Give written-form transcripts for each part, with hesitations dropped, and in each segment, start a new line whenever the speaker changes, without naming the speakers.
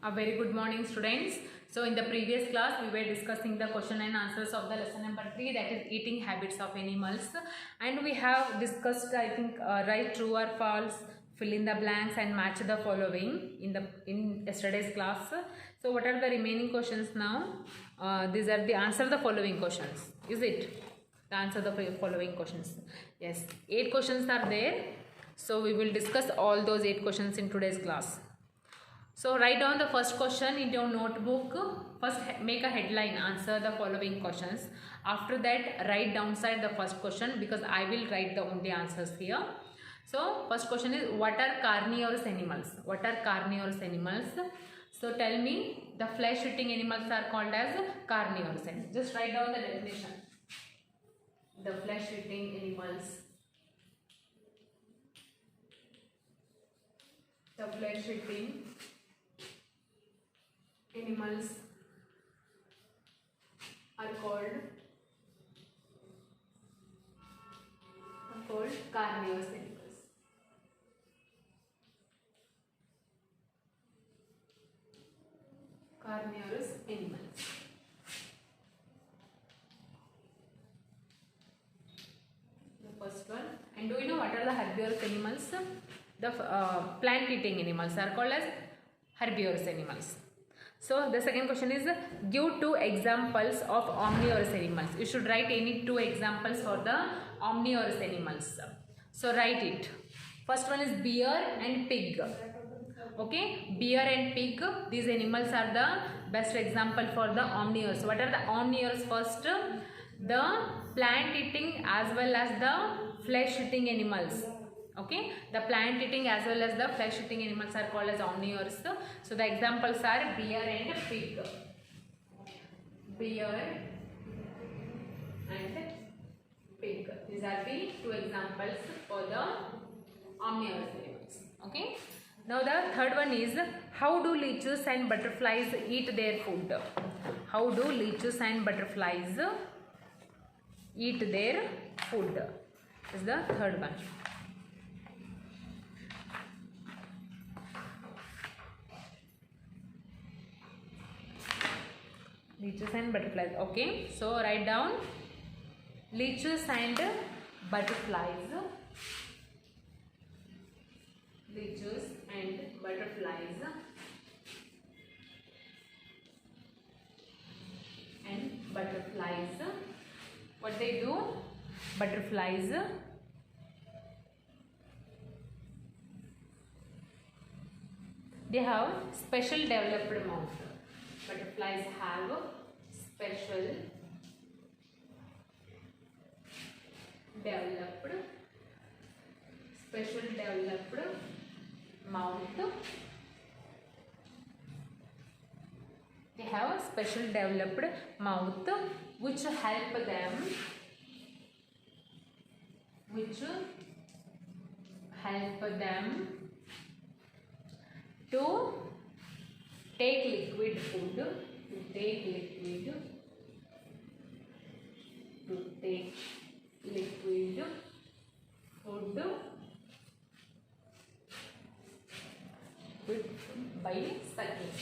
A very good morning, students. So in the previous class we were discussing the question and answers of the lesson number 3, that is eating habits of animals, and we have discussed, I think, right, true or false, fill in the blanks and match the following in yesterday's class. So what are the remaining questions now? These are the answer the following questions. Is it the answer the following questions? Yes, 8 questions are there. So we will discuss all those 8 questions in today's class. So write down the first question in your notebook. First make a headline, answer the following questions. After that write downside the first question, because I will write the only answers here. So first question is, what are carnivorous animals? What are carnivorous animals? So tell me, the flesh eating animals are called as carnivorous animals. Just write down the definition. The flesh eating animals. The flesh eating animals are called carnivorous animals. Carnivorous animals. The first one. And do you know what are the herbivorous animals? The plant eating animals are called as herbivorous animals. So the second question is, give 2 examples of omnivorous animals. You should write any 2 examples for the omnivorous animals. So write it. First one is bear and pig. Okay, bear and pig, these animals are the best example for the omnivorous. What are the omnivorous? First, the plant eating as well as the flesh eating animals. Okay, the plant eating as well as the flesh eating animals are called as omnivorous. So the examples are bear and pig. Bear and pig. These are the 2 examples for the omnivorous animals. Okay. Now the third one is, how do leeches and butterflies eat their food? How do leeches and butterflies eat their food? This is the third one. Leeches and butterflies. Okay, so write down leeches and butterflies. Leeches and butterflies. And butterflies. What they do? Butterflies they have special developed mouth. Butterflies have special developed mouth. They have special developed mouth which help them to take liquid food, by sucking.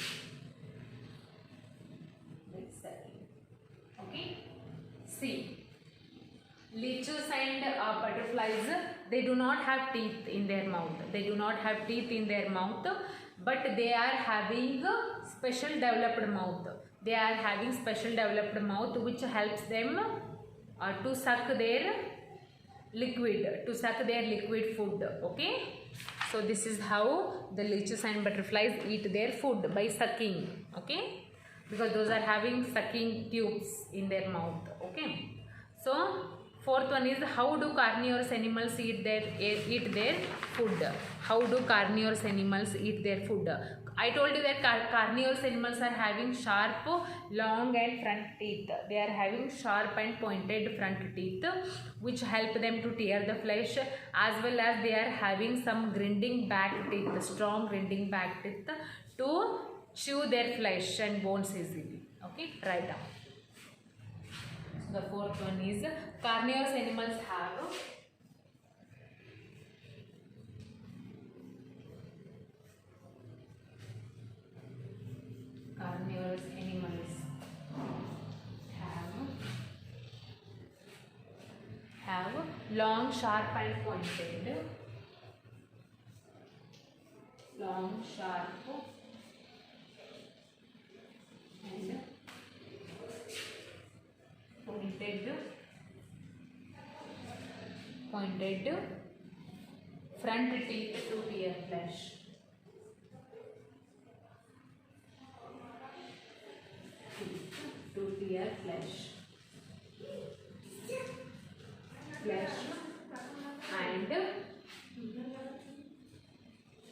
Okay. See, leeches and butterflies, they do not have teeth in their mouth. But they are having special developed mouth. Which helps them to suck their liquid food. Okay. So this is how the leeches and butterflies eat their food, by sucking. Okay, because those are having sucking tubes in their mouth. Okay. So fourth one is, how do carnivorous animals eat their food? How do carnivorous animals eat their food? I told you that carnivorous animals are having sharp, long and front teeth. They are having sharp and pointed front teeth which help them to tear the flesh, as well as they are having some grinding back teeth, strong grinding back teeth to chew their flesh and bones easily. Okay, write down. So the fourth one is, carnivorous animals have carnivorous animals have long, sharp and pointed, long, sharp and pointed front teeth to tear flesh. To tear flesh.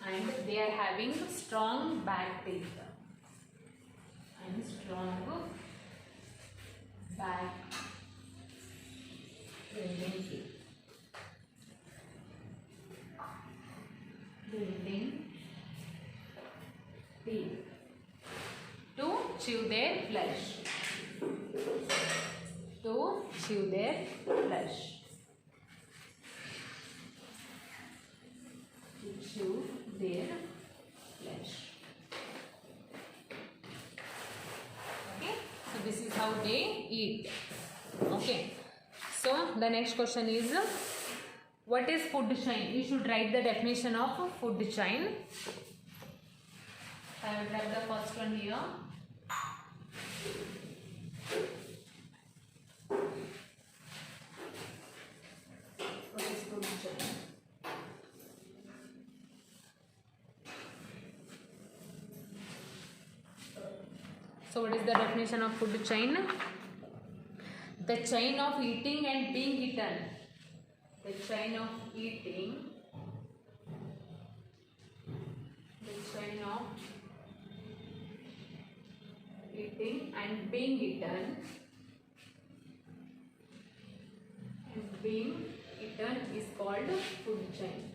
And they are having strong back teeth and strong back grinding teeth. To chew their flesh. To chew their flesh. To chew their flesh. Okay, so this is how they eat. Okay, so the next question is, what is food chain? You should write the definition of food chain. I will write the first one here. What is food chain? So what is the definition of food chain? The chain of eating and being eaten. The chain of eating. The chain of eating and being eaten. And being eaten is called food chain.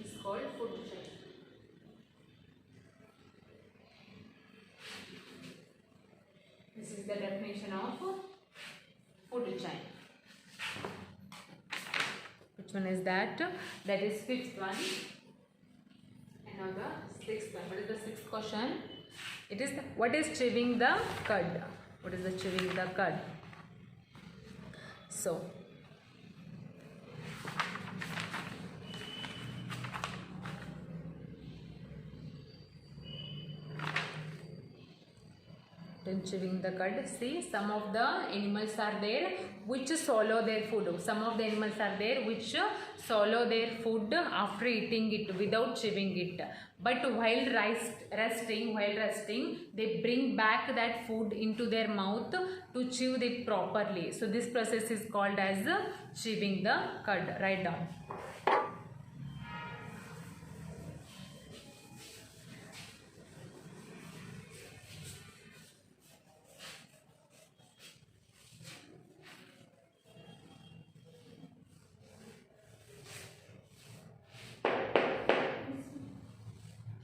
Is called food chain. This is the definition of food chain. Which one is that? That is fifth one. And now the sixth one. What is the sixth question? It is what is chewing the cud? What is the chewing the cud? So chewing the cud. See, some of the animals are there which swallow their food. Some of the animals are there which swallow their food after eating it without chewing it. But while resting, they bring back that food into their mouth to chew it properly. So this process is called as chewing the cud. Write down.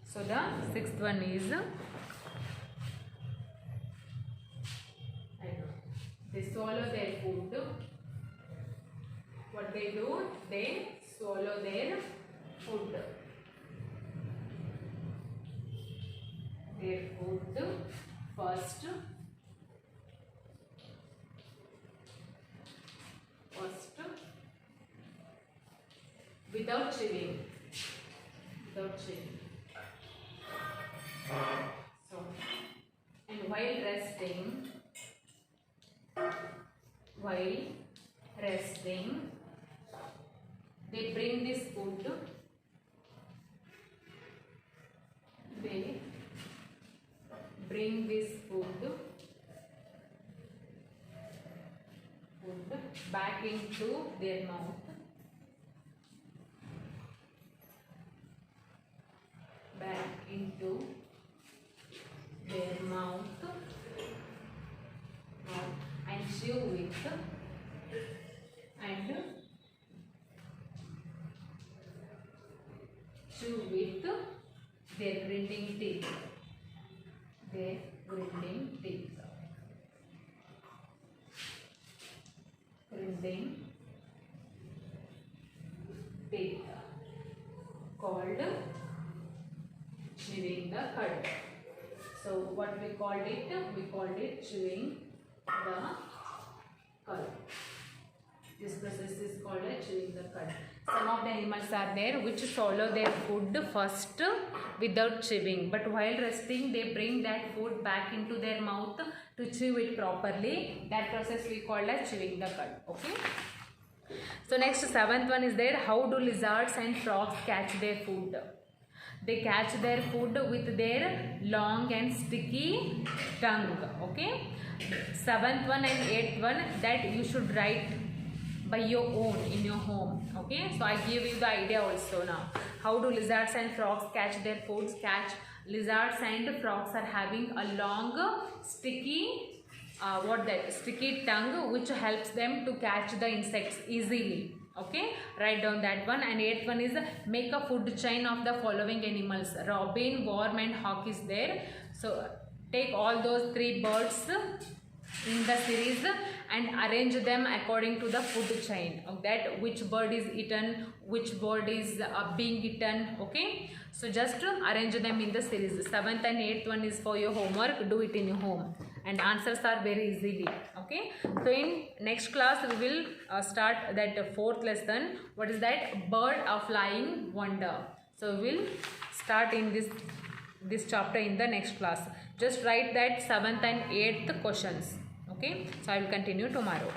So the sixth one is, they swallow their food. What they do? They swallow their food. Their food first. Without chewing. So, and while resting, they bring this food. They bring this food back into their mouth. Into their mouth and chew it their grinding teeth. Grinding teeth called chewing the cud. So what we called it? We called it chewing the cud. This process is called chewing the cud. Some of the animals are there which swallow their food first without chewing, but while resting they bring that food back into their mouth to chew it properly. That process we call as chewing the cud. Okay. So next, seventh one is there. How do lizards and frogs catch their food? They catch their food with their long and sticky tongue. Okay. Seventh one and eighth one, that you should write by your own in your home. Okay. So I give you the idea also now. How do lizards and frogs catch their foods? Lizards and frogs are having a long sticky sticky tongue which helps them to catch the insects easily. Okay, write down that one. And eighth one is make a food chain of the following animals. Robin, worm and hawk is there. So take all those three birds in the series and arrange them according to the food chain, that which bird is eaten, which bird is being eaten. Okay, so just arrange them in the series. Seventh and eighth one is for your homework. Do it in your home and answers are very easily. Okay, so in next class we will start that fourth lesson. What is that? Bird of flying wonder. So we will start in this chapter in the next class. Just write that seventh and eighth questions. Okay, so I will continue tomorrow.